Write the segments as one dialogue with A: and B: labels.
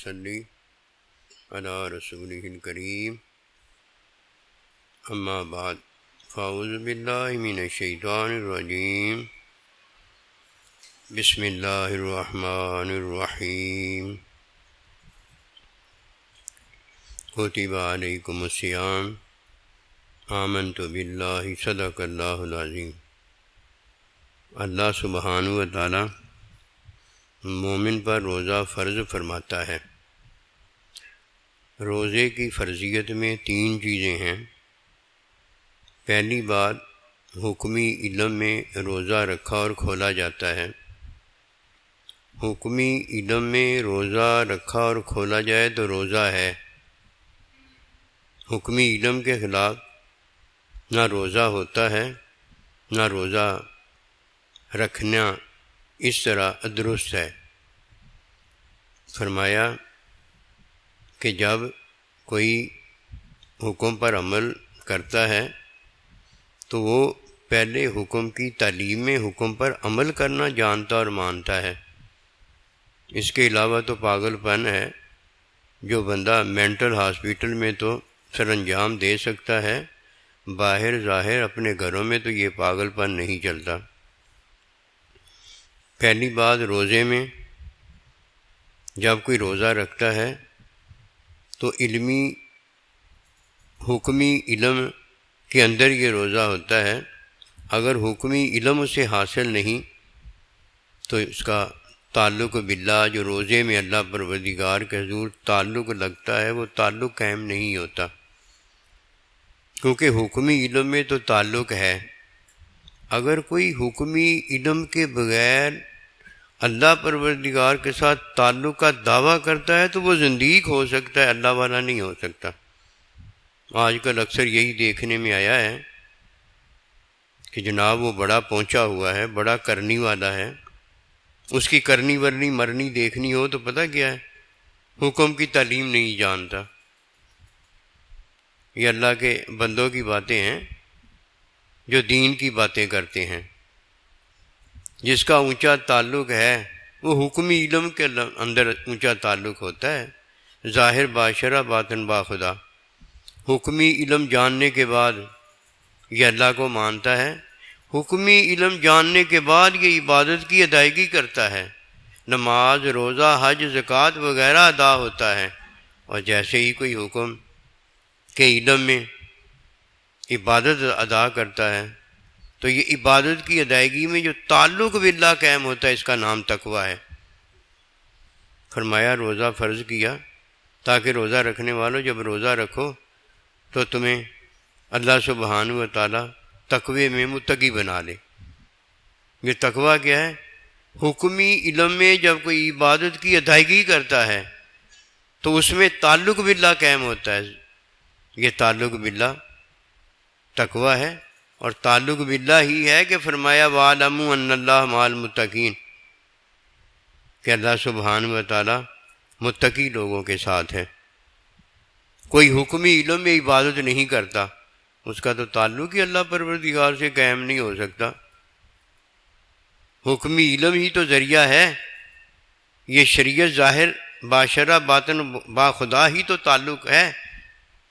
A: صلی علی رسولہ الکریم اما بعد فاعوذ باللہ من الشیطان الرجیم بسم اللہ الرحمن الرحیم کتب علیکم الصیام آمنت باللہ صدق اللہ العظیم۔ اللہ سبحانہ و تعالی مومن پر روزہ فرض فرماتا ہے۔ روزے کی فرضیت میں 3 چیزیں ہیں۔ پہلی بات، حکمی علم میں روزہ رکھا اور کھولا جاتا ہے۔ حکمی علم میں روزہ رکھا اور کھولا جائے تو روزہ ہے۔ حکمی علم کے خلاف نہ روزہ ہوتا ہے، نہ روزہ رکھنا اس طرح درست ہے۔ فرمایا کہ جب کوئی حکم پر عمل کرتا ہے تو وہ پہلے حکم کی تعلیم میں حکم پر عمل کرنا جانتا اور مانتا ہے۔ اس کے علاوہ تو پاگل پن ہے۔ جو بندہ مینٹل ہاسپیٹل میں تو سر انجام دے سکتا ہے، باہر ظاہر اپنے گھروں میں تو یہ پاگل پن نہیں چلتا۔ پہلی بات، روزے میں جب کوئی روزہ رکھتا ہے تو حکمی علم کے اندر یہ روزہ ہوتا ہے۔ اگر حکمی علم اسے حاصل نہیں تو اس کا تعلق باللہ، جو روزے میں اللہ پروردگار کے حضور تعلق لگتا ہے، وہ تعلق قائم نہیں ہوتا، کیونکہ حکمی علم میں تو تعلق ہے۔ اگر کوئی حکمی علم کے بغیر اللہ پروردگار کے ساتھ تعلق کا دعویٰ کرتا ہے تو وہ زندیق ہو سکتا ہے، اللہ والا نہیں ہو سکتا۔ آج کل اکثر یہی دیکھنے میں آیا ہے کہ جناب وہ بڑا پہنچا ہوا ہے، بڑا کرنی والا ہے، اس کی کرنی ورنی مرنی دیکھنی ہو تو پتہ کیا ہے، حکم کی تعلیم نہیں جانتا۔ یہ اللہ کے بندوں کی باتیں ہیں جو دین کی باتیں کرتے ہیں۔ جس کا اونچا تعلق ہے وہ حکمی علم کے اندر اونچا تعلق ہوتا ہے، ظاہر باشرہ باطن باخدا۔ حکمی علم جاننے کے بعد یہ اللہ کو مانتا ہے، حکمی علم جاننے کے بعد یہ عبادت کی ادائیگی کرتا ہے، نماز، روزہ، حج، زکوٰۃ وغیرہ ادا ہوتا ہے۔ اور جیسے ہی کوئی حکم کے علم میں عبادت ادا کرتا ہے تو یہ عبادت کی ادائیگی میں جو تعلق باللہ قائم ہوتا ہے، اس کا نام تقویٰ ہے۔ فرمایا روزہ فرض کیا تاکہ روزہ رکھنے والوں جب روزہ رکھو تو تمہیں اللہ سبحانہ و تعالی تقوی میں متقی بنا لے۔ یہ تقویٰ کیا ہے؟ حکمی علم میں جب کوئی عبادت کی ادائیگی کرتا ہے تو اس میں تعلق باللہ قائم ہوتا ہے۔ یہ تعلق باللہ تقویٰ ہے، اور تعلق باللہ ہی ہے کہ فرمایا وَاعْلَمُوا أَنَّ اللَّهَ مَعَ الْمُتَّقِينَ، کہ اللہ سبحانہ و تعالی متقی لوگوں کے ساتھ ہے۔ کوئی حکمی علم میں عبادت نہیں کرتا، اس کا تو تعلق ہی اللہ پروردگار سے قائم نہیں ہو سکتا۔ حکمی علم ہی تو ذریعہ ہے، یہ شریعت ظاہر باشرہ باطن باخدا ہی تو تعلق ہے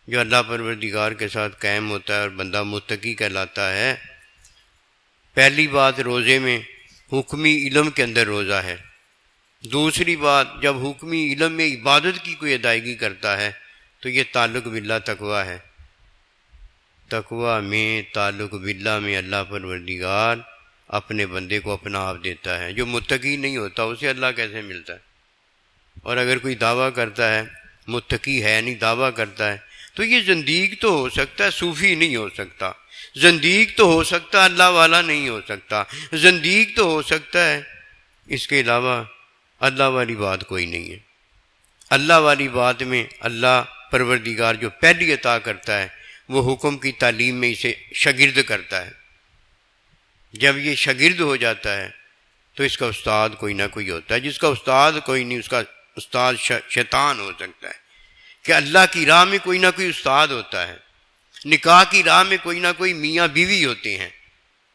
A: جو اللہ پروردگار کے ساتھ قائم ہوتا ہے اور بندہ متقی کہلاتا ہے۔ پہلی بات، روزے میں حکمی علم کے اندر روزہ ہے۔ دوسری بات، جب حکمی علم میں عبادت کی کوئی ادائیگی کرتا ہے تو یہ تعلق باللہ تقویٰ ہے۔ تقویٰ میں، تعلق باللہ میں اللہ پروردگار اپنے بندے کو اپنا آپ دیتا ہے۔ جو متقی نہیں ہوتا اسے اللہ کیسے ملتا ہے؟ اور اگر کوئی دعویٰ کرتا ہے متقی ہے نہیں، دعویٰ کرتا ہے تو یہ زندیق تو ہو سکتا ہے، صوفی نہیں ہو سکتا۔ زندیق تو ہو سکتا ہے، اللہ والا نہیں ہو سکتا۔ زندیق تو ہو سکتا ہے، اس کے علاوہ اللہ والی بات کوئی نہیں ہے۔ اللہ والی بات میں اللہ پروردگار جو پہلی عطا کرتا ہے وہ حکم کی تعلیم میں اسے شاگرد کرتا ہے۔ جب یہ شاگرد ہو جاتا ہے تو اس کا استاد کوئی نہ کوئی ہوتا ہے۔ جس کا استاد کوئی نہیں، اس کا استاد شیطان ہو سکتا ہے۔ کہ اللہ کی راہ میں کوئی نہ کوئی استاد ہوتا ہے، نکاح کی راہ میں کوئی نہ کوئی میاں بیوی ہوتے ہیں۔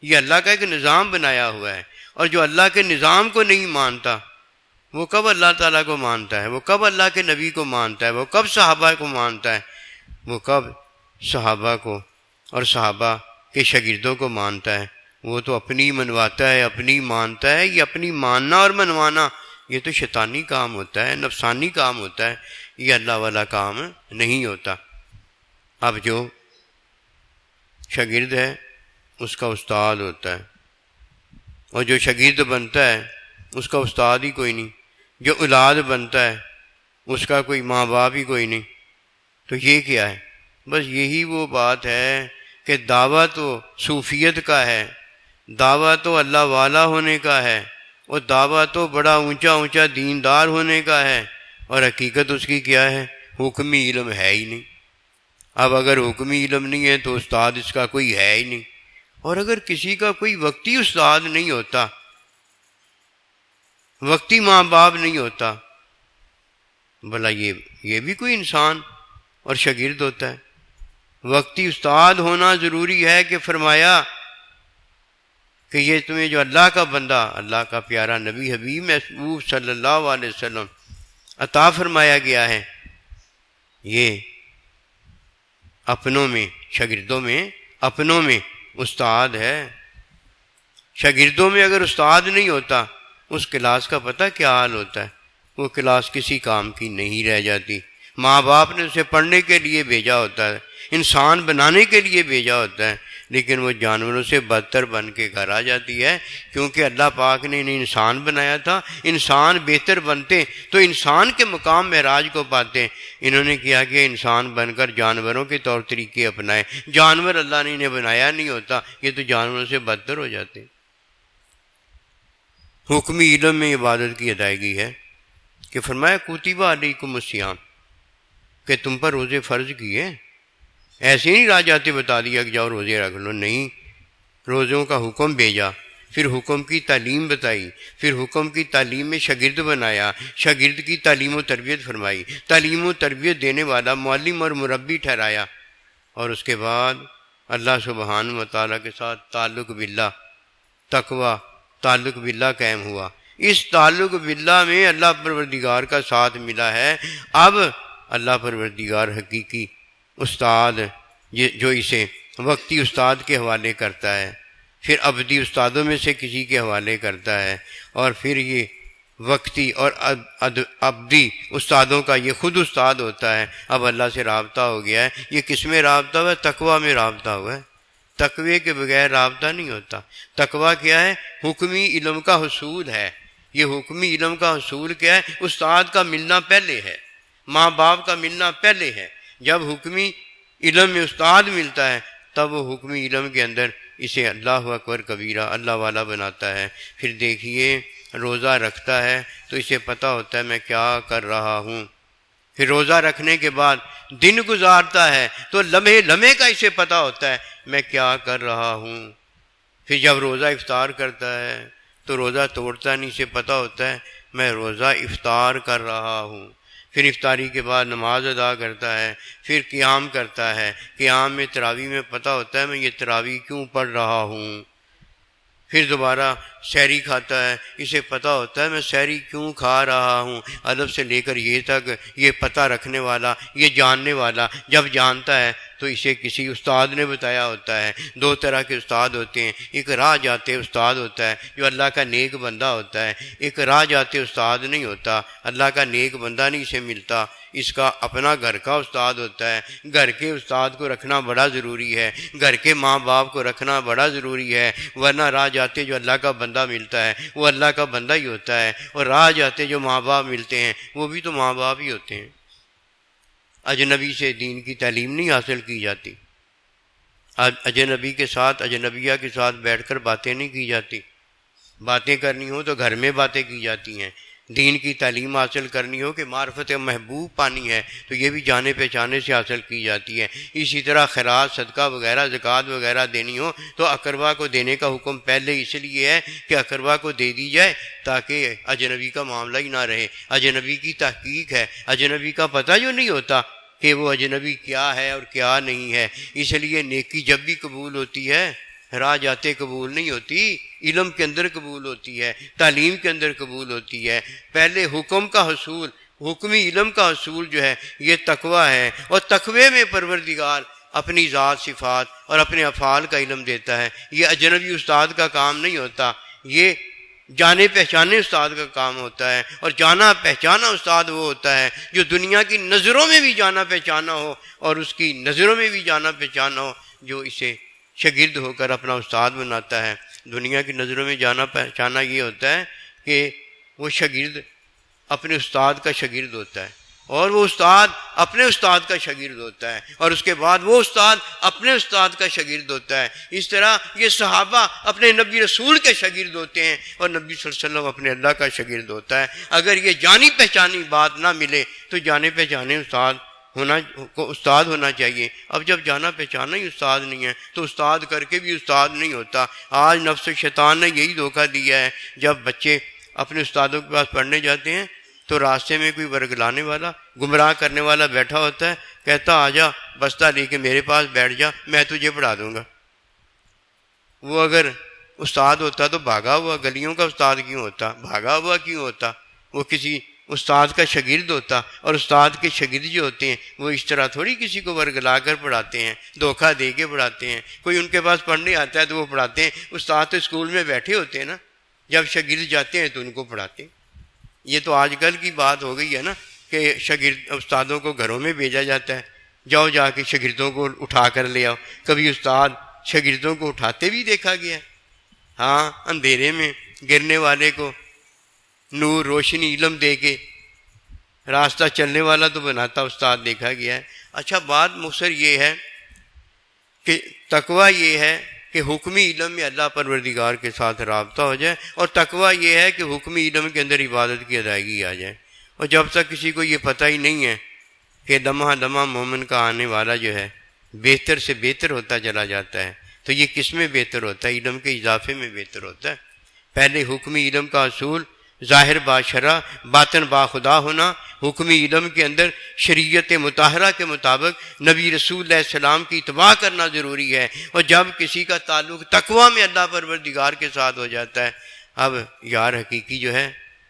A: یہ اللہ کا ایک نظام بنایا ہوا ہے، اور جو اللہ کے نظام کو نہیں مانتا وہ کب اللہ تعالیٰ کو مانتا ہے، وہ کب اللہ کے نبی کو مانتا ہے، وہ کب صحابہ کو مانتا ہے، وہ کب صحابہ کو اور صحابہ کے شاگردوں کو مانتا ہے؟ وہ تو اپنی منواتا ہے، اپنی مانتا ہے۔ یہ اپنی ماننا اور منوانا یہ تو شیطانی کام ہوتا ہے، نفسانی کام ہوتا ہے، یہ اللہ والا کام نہیں ہوتا۔ اب جو شاگرد ہے اس کا استاد ہوتا ہے، اور جو شاگرد بنتا ہے اس کا استاد ہی کوئی نہیں، جو اولاد بنتا ہے اس کا کوئی ماں باپ ہی کوئی نہیں۔ تو یہ کیا ہے؟ بس یہی وہ بات ہے کہ دعویٰ تو صوفیت کا ہے، دعویٰ تو اللہ والا ہونے کا ہے، اور دعویٰ تو بڑا اونچا اونچا دیندار ہونے کا ہے، اور حقیقت اس کی کیا ہے؟ حکمی علم ہے ہی نہیں۔ اب اگر حکمی علم نہیں ہے تو استاد اس کا کوئی ہے ہی نہیں، اور اگر کسی کا کوئی وقتی استاد نہیں ہوتا، وقتی ماں باپ نہیں ہوتا، بھلا یہ بھی کوئی انسان اور شاگرد ہوتا ہے؟ وقتی استاد ہونا ضروری ہے کہ فرمایا کہ یہ تمہیں جو اللہ کا بندہ، اللہ کا پیارا نبی حبیب محبوب صلی اللہ علیہ وسلم عطا فرمایا گیا ہے، یہ اپنوں میں، شاگردوں میں، اپنوں میں استاد ہے۔ شاگردوں میں اگر استاد نہیں ہوتا اس کلاس کا پتہ کیا حال ہوتا ہے؟ وہ کلاس کسی کام کی نہیں رہ جاتی۔ ماں باپ نے اسے پڑھنے کے لیے بھیجا ہوتا ہے، انسان بنانے کے لیے بھیجا ہوتا ہے، لیکن وہ جانوروں سے بدتر بن کے گھر آ جاتی ہے، کیونکہ اللہ پاک نے انہیں انسان بنایا تھا۔ انسان بہتر بنتے تو انسان کے مقام معراج کو پاتے، انہوں نے کیا کہ انسان بن کر جانوروں کے طور طریقے اپنائے۔ جانور اللہ نے انہیں بنایا نہیں ہوتا، یہ تو جانوروں سے بدتر ہو جاتے۔ حکمی علم میں عبادت کی ادائیگی ہے کہ فرمایا کتب علیکم الصیام، کہ تم پر روزے فرض کیے۔ ایسے نہیں راہ جاتے بتا دیا کہ جاؤ روزے رکھ لو، نہیں، روزوں کا حکم بھیجا، پھر حکم کی تعلیم بتائی، پھر حکم کی تعلیم میں شاگرد بنایا، شاگرد کی تعلیم و تربیت فرمائی، تعلیم و تربیت دینے والا معلم اور مربی ٹھہرایا، اور اس کے بعد اللہ سبحانہ و تعالیٰ کے ساتھ تعلق باللہ، تقوی، تعلق باللہ قائم ہوا۔ اس تعلق باللہ میں اللہ پروردگار کا ساتھ ملا ہے۔ اب اللہ پروردگار حقیقی استاد جو اسے وقتی استاد کے حوالے کرتا ہے، پھر ابدی استادوں میں سے کسی کے حوالے کرتا ہے، اور پھر یہ وقتی اور ابدی استادوں کا یہ خود استاد ہوتا ہے۔ اب اللہ سے رابطہ ہو گیا ہے۔ یہ کس میں رابطہ ہوا ہے؟ تقوی میں رابطہ ہوا ہے۔ تقوی کے بغیر رابطہ نہیں ہوتا۔ تقوی کیا ہے؟ حکمی علم کا حصول ہے۔ یہ حکمی علم کا حصول کیا ہے؟ استاد کا ملنا پہلے ہے، ماں باپ کا ملنا پہلے ہے۔ جب حکمی علم میں استاد ملتا ہے تب وہ حکمی علم کے اندر اسے اللہ اکبر کبیرہ، اللہ والا بناتا ہے۔ پھر دیکھیے روزہ رکھتا ہے تو اسے پتہ ہوتا ہے میں کیا کر رہا ہوں۔ پھر روزہ رکھنے کے بعد دن گزارتا ہے تو لمحے لمحے کا اسے پتہ ہوتا ہے میں کیا کر رہا ہوں۔ پھر جب روزہ افطار کرتا ہے تو روزہ توڑتا نہیں، اسے پتہ ہوتا ہے میں روزہ افطار کر رہا ہوں۔ پھر افطاری کے بعد نماز ادا کرتا ہے، پھر قیام کرتا ہے، قیام میں تراویح میں پتہ ہوتا ہے میں یہ تراویح کیوں پڑھ رہا ہوں۔ پھر دوبارہ سحری کھاتا ہے، اسے پتہ ہوتا ہے میں سحری کیوں کھا رہا ہوں۔ الف سے لے کر یہ تک یہ پتہ رکھنے والا، یہ جاننے والا جب جانتا ہے تو اسے کسی استاد نے بتایا ہوتا ہے۔ دو طرح کے استاد ہوتے ہیں، ایک راہ جاتے استاد ہوتا ہے جو اللہ کا نیک بندہ ہوتا ہے، ایک راہ جاتے استاد نہیں ہوتا، اللہ کا نیک بندہ نہیں اسے ملتا، اس کا اپنا گھر کا استاد ہوتا ہے۔ گھر کے استاد کو رکھنا بڑا ضروری ہے، گھر کے ماں باپ کو رکھنا بڑا ضروری ہے، ورنہ راہ جاتے جو اللہ کا بندہ ملتا ہے وہ اللہ کا بندہ ہی ہوتا ہے، اور راہ جاتے جو ماں باپ ملتے ہیں وہ بھی تو ماں باپ ہی ہوتے ہیں۔ اجنبی سے دین کی تعلیم نہیں حاصل کی جاتی، اجنبی کے ساتھ، اجنبیہ کے ساتھ بیٹھ کر باتیں نہیں کی جاتی۔ باتیں کرنی ہو تو گھر میں باتیں کی جاتی ہیں۔ دین کی تعلیم حاصل کرنی ہو کہ معرفت محبوب پانی ہے تو یہ بھی جانے پہچانے سے حاصل کی جاتی ہے۔ اسی طرح خیرات، صدقہ وغیرہ، زکوٰۃ وغیرہ دینی ہو تو اقربا کو دینے کا حکم پہلے اس لیے ہے کہ اقربا کو دے دی جائے تاکہ اجنبی کا معاملہ ہی نہ رہے۔ اجنبی کی تحقیق ہے، اجنبی کا پتہ جو نہیں ہوتا کہ وہ اجنبی کیا ہے اور کیا نہیں ہے، اس لیے نیکی جب بھی قبول ہوتی ہے راہ جاتے قبول نہیں ہوتی، علم کے اندر قبول ہوتی ہے، تعلیم کے اندر قبول ہوتی ہے۔ پہلے حکم کا حصول، حکمی علم کا حصول جو ہے یہ تقویٰ ہے، اور تقوی میں پروردگار اپنی ذات صفات اور اپنے افعال کا علم دیتا ہے۔ یہ اجنبی استاد کا کام نہیں ہوتا، یہ جانے پہچانے استاد کا کام ہوتا ہے، اور جانا پہچانا استاد وہ ہوتا ہے جو دنیا کی نظروں میں بھی جانا پہچانا ہو اور اس کی نظروں میں بھی جانا پہچانا ہو، جو اسے شاگرد ہو کر اپنا استاد بناتا ہے۔ دنیا کی نظروں میں جانا پہچانا یہ ہوتا ہے کہ وہ شاگرد اپنے استاد کا شاگرد ہوتا ہے، اور وہ استاد اپنے استاد کا شاگرد ہوتا ہے، اور اس کے بعد وہ استاد اپنے استاد کا شاگرد ہوتا ہے۔ اس طرح یہ صحابہ اپنے نبی رسول کے شاگرد ہوتے ہیں، اور نبی صلی اللہ علیہ وسلم اپنے اللہ کا شاگرد ہوتا ہے۔ اگر یہ جانی پہچانی بات نہ ملے تو جانے پہچانے استاد ہونا چاہیے۔ اب جب جانا پہچانا ہی استاد نہیں ہے تو استاد کر کے بھی استاد نہیں ہوتا۔ آج نفس شیطان نے یہی دھوکہ دیا ہے، جب بچے اپنے استادوں کے پاس پڑھنے جاتے ہیں تو راستے میں کوئی ورگلانے والا، گمراہ کرنے والا بیٹھا ہوتا ہے، کہتا آ جا بستہ لے کے میرے پاس بیٹھ جا، میں تجھے پڑھا دوں گا۔ وہ اگر استاد ہوتا تو بھاگا ہوا، گلیوں کا استاد کیوں ہوتا، بھاگا ہوا کیوں ہوتا؟ وہ کسی استاد کا شاگرد ہوتا، اور استاد کے شاگرد جو ہوتے ہیں وہ اس طرح تھوڑی کسی کو ورگلا کر پڑھاتے ہیں، دھوکہ دے کے پڑھاتے ہیں۔ کوئی ان کے پاس پڑھنے آتا ہے تو وہ پڑھاتے ہیں، استاد تو اسکول میں بیٹھے ہوتے ہیں نا، جب شاگرد جاتے ہیں تو ان کو پڑھاتے ہیں۔ یہ تو آج کل کی بات ہو گئی ہے نا کہ شاگرد استادوں کو گھروں میں بھیجا جاتا ہے، جاؤ جا کے شاگردوں کو اٹھا کر لے آؤ۔ کبھی استاد شاگردوں کو اٹھاتے بھی دیکھا گیا ہے، ہاں، اندھیرے میں گرنے والے کو نور روشنی علم دے کے راستہ چلنے والا تو بناتا استاد دیکھا گیا ہے۔ اچھا، بات مختصر یہ ہے کہ تقویٰ یہ ہے کہ حکمی علم میں اللہ پروردگار کے ساتھ رابطہ ہو جائے، اور تقویٰ یہ ہے کہ حکمی علم کے اندر عبادت کی ادائیگی آ جائے۔ اور جب تک کسی کو یہ پتہ ہی نہیں ہے کہ لمحہ لمحہ مومن کا آنے والا جو ہے بہتر سے بہتر ہوتا چلا جاتا ہے، تو یہ کس میں بہتر ہوتا ہے؟ علم کے اضافے میں بہتر ہوتا ہے۔ پہلے حکمی علم کا اصول ظاہر باشرع باطن باخدا ہونا، حکمی علم کے اندر شریعت مطہرہ کے مطابق نبی رسول علیہ السلام کی اتباع کرنا ضروری ہے۔ اور جب کسی کا تعلق تقویٰ میں اللہ پروردگار کے ساتھ ہو جاتا ہے، اب یار حقیقی جو ہے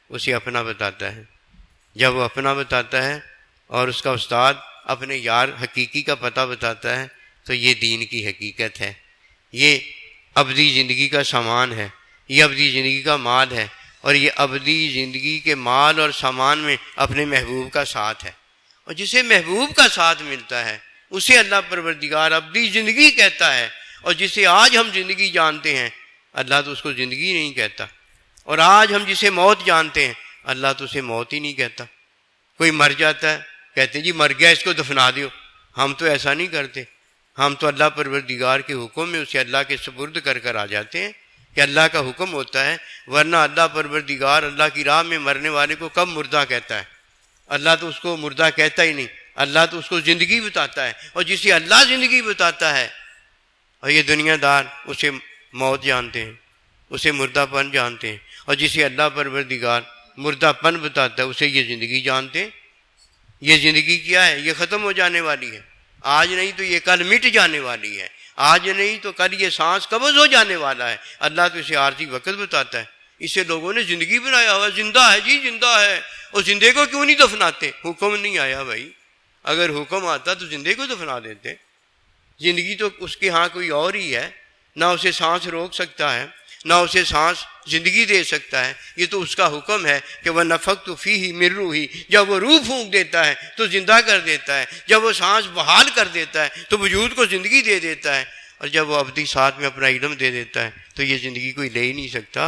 A: اسے اپنا بتاتا ہے۔ جب وہ اپنا بتاتا ہے اور اس کا استاد اپنے یار حقیقی کا پتہ بتاتا ہے تو یہ دین کی حقیقت ہے، یہ ابدی زندگی کا سامان ہے، یہ ابدی زندگی کا مال ہے، اور یہ ابدی زندگی کے مال اور سامان میں اپنے محبوب کا ساتھ ہے۔ اور جسے محبوب کا ساتھ ملتا ہے اسے اللہ پروردگار ابدی زندگی کہتا ہے، اور جسے آج ہم زندگی جانتے ہیں اللہ تو اس کو زندگی نہیں کہتا، اور آج ہم جسے موت جانتے ہیں اللہ تو اسے موت ہی نہیں کہتا۔ کوئی مر جاتا ہے کہتے ہیں جی مر گیا اس کو دفنا دیو، ہم تو ایسا نہیں کرتے، ہم تو اللہ پروردگار کے حکم میں اسے اللہ کے سپرد کر آ جاتے ہیں کہ اللہ کا حکم ہوتا ہے، ورنہ اللہ پروردگار اللہ کی راہ میں مرنے والے کو کب مردہ کہتا ہے؟ اللہ تو اس کو مردہ کہتا ہی نہیں، اللہ تو اس کو زندگی بتاتا ہے، اور جسے اللہ زندگی بتاتا ہے اور یہ دنیا دار اسے موت جانتے ہیں، اسے مردہ پن جانتے ہیں، اور جسے اللہ پروردگار مردہ پن بتاتا ہے اسے یہ زندگی جانتے ہیں۔ یہ زندگی کیا ہے؟ یہ ختم ہو جانے والی ہے، آج نہیں تو یہ کل مٹ جانے والی ہے، آج نہیں تو کل یہ سانس قبض ہو جانے والا ہے۔ اللہ تو اسے عارضی وقت بتاتا ہے، اسے لوگوں نے زندگی بنایا ہوا، زندہ ہے جی زندہ ہے، اور زندے کو کیوں نہیں دفناتے؟ حکم نہیں آیا بھائی، اگر حکم آتا تو زندے کو دفنا دیتے۔ زندگی تو اس کے ہاں کوئی اور ہی ہے، نہ اسے سانس روک سکتا ہے نہ اسے سانس زندگی دے سکتا ہے، یہ تو اس کا حکم ہے کہ وَنَفَخْتُ فِيهِ مِن رُوحِي، جب وہ روح پھونک دیتا ہے تو زندہ کر دیتا ہے، جب وہ سانس بحال کر دیتا ہے تو وجود کو زندگی دے دیتا ہے، اور جب وہ ابدی ساتھ میں اپنا علم دے دیتا ہے تو یہ زندگی کوئی لے ہی نہیں سکتا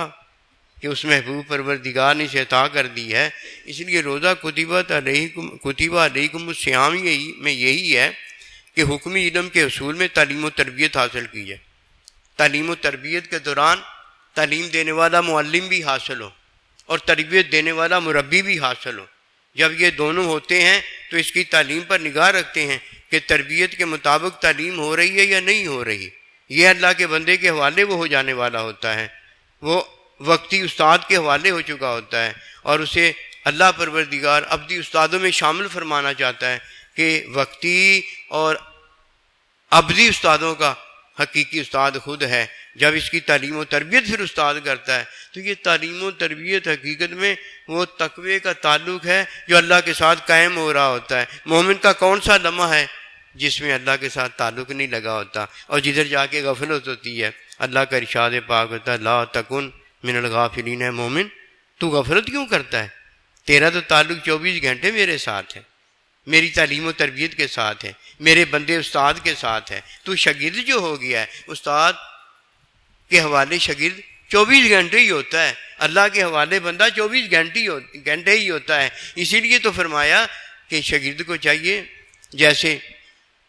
A: کہ اس محبوب پروردگار نے اسے عطا کر دی ہے۔ اس لیے روزہ کتب علیکم الصیام میں یہی ہے کہ حکمی علم کے حصول میں تعلیم و تربیت حاصل کی جائے، تعلیم و تربیت کے دوران تعلیم دینے والا معلم بھی حاصل ہو اور تربیت دینے والا مربی بھی حاصل ہو۔ جب یہ دونوں ہوتے ہیں تو اس کی تعلیم پر نگاہ رکھتے ہیں کہ تربیت کے مطابق تعلیم ہو رہی ہے یا نہیں ہو رہی۔ یہ اللہ کے بندے کے حوالے وہ ہو جانے والا ہوتا ہے، وہ وقتی استاد کے حوالے ہو چکا ہوتا ہے، اور اسے اللہ پروردگار ابدی استادوں میں شامل فرمانا چاہتا ہے کہ وقتی اور ابدی استادوں کا حقیقی استاد خود ہے، جب اس کی تعلیم و تربیت پھر استاد کرتا ہے تو یہ تعلیم و تربیت حقیقت میں وہ تقوی کا تعلق ہے جو اللہ کے ساتھ قائم ہو رہا ہوتا ہے۔ مومن کا کون سا لمحہ ہے جس میں اللہ کے ساتھ تعلق نہیں لگا ہوتا اور جدھر جا کے غفلت ہوتی ہے؟ اللہ کا ارشاد پاک ہوتا ہے لا تکن من الغافلین، ہے مومن تو غفلت کیوں کرتا ہے؟ تیرا تو تعلق 24 گھنٹے میرے ساتھ ہے، میری تعلیم و تربیت کے ساتھ ہے، میرے بندے استاد کے ساتھ ہے۔ تو شاگرد جو ہو گیا ہے استاد کے حوالے شاگرد 24 گھنٹے ہی ہوتا ہے، اللہ کے حوالے بندہ 24 گھنٹے ہی ہوتا ہے۔ اسی لیے تو فرمایا کہ شاگرد کو چاہیے جیسے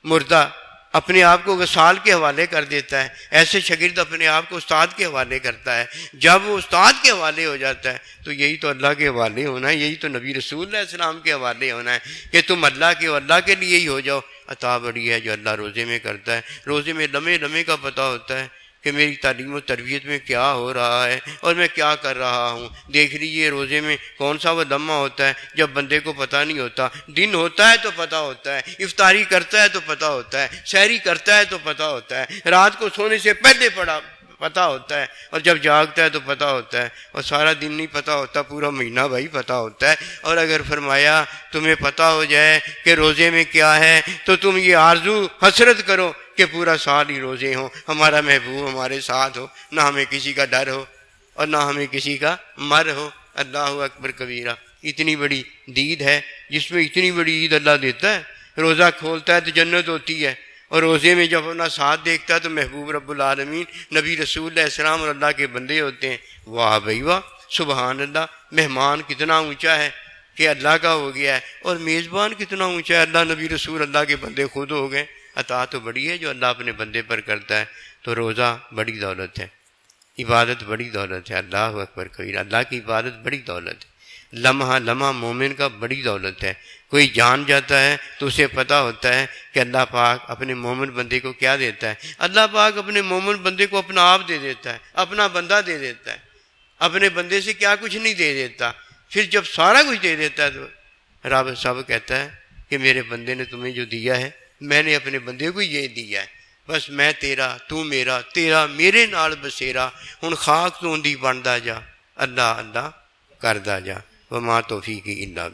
A: مردہ اپنے آپ کو غسال کے حوالے کر دیتا ہے، ایسے شاگرد اپنے آپ کو استاد کے حوالے کرتا ہے۔ جب وہ استاد کے حوالے ہو جاتا ہے تو یہی تو اللہ کے حوالے ہونا ہے، یہی تو نبی رسول علیہ السلام کے حوالے ہونا ہے کہ تم اللہ کے لیے ہی ہو جاؤ۔ عطا بڑی ہے جو اللہ روزے میں کرتا ہے، روزے میں لمحے لمحے کا پتہ ہوتا ہے کہ میری تعلیم و تربیت میں کیا ہو رہا ہے اور میں کیا کر رہا ہوں۔ دیکھ لیجیے روزے میں کون سا وہ لمحہ ہوتا ہے جب بندے کو پتہ نہیں ہوتا، دن ہوتا ہے تو پتہ ہوتا ہے، افطاری کرتا ہے تو پتہ ہوتا ہے، سحری کرتا ہے تو پتہ ہوتا ہے، رات کو سونے سے پہلے پتہ ہوتا ہے، اور جب جاگتا ہے تو پتہ ہوتا ہے، اور سارا دن نہیں پتہ ہوتا، پورا مہینہ بھائی پتہ ہوتا ہے۔ اور اگر فرمایا تمہیں پتہ ہو جائے کہ روزے میں کیا ہے تو تم یہ آرزو حسرت کرو کہ پورا سال ہی روزے ہوں، ہمارا محبوب ہمارے ساتھ ہو، نہ ہمیں کسی کا ڈر ہو اور نہ ہمیں کسی کا مر ہو۔ اللہ اکبر کبیرہ، اتنی بڑی دید ہے جس میں اتنی بڑی عید اللہ دیتا ہے۔ روزہ کھولتا ہے تو جنت ہوتی ہے، اور روزے میں جب اپنا ساتھ دیکھتا ہے تو محبوب رب العالمین نبی رسول علیہ السلام اور اللہ کے بندے ہوتے ہیں۔ واہ بھائی واہ، سبحان اللہ، مہمان کتنا اونچا ہے کہ اللہ کا ہو گیا ہے، اور میزبان کتنا اونچا ہے، اللہ نبی رسول اللہ کے بندے خود ہو گئے۔ عطا تو بڑی ہے جو اللہ اپنے بندے پر کرتا ہے۔ تو روزہ بڑی دولت ہے، عبادت بڑی دولت ہے۔ اللہ اکبر کبیر، اللہ کی عبادت بڑی دولت ہے، لمحہ لمحہ مومن کا بڑی دولت ہے۔ کوئی جان جاتا ہے تو اسے پتہ ہوتا ہے کہ اللہ پاک اپنے مومن بندے کو کیا دیتا ہے۔ اللہ پاک اپنے مومن بندے کو اپنا آپ دے دیتا ہے، اپنا بندہ دے دیتا ہے، اپنے بندے سے کیا کچھ نہیں دے دیتا۔ پھر جب سارا کچھ دے دیتا ہے تو رب صاحب کہتا ہے کہ میرے بندے نے تمہیں جو دیا ہے میں نے اپنے بندے کو یہ دیا ہے، بس میں تیرا تو میرا، تیرا میرے نال بسیرا، ہن خاک تو دی بندا جا، اللہ اللہ کردا جا، وما توفیقی الا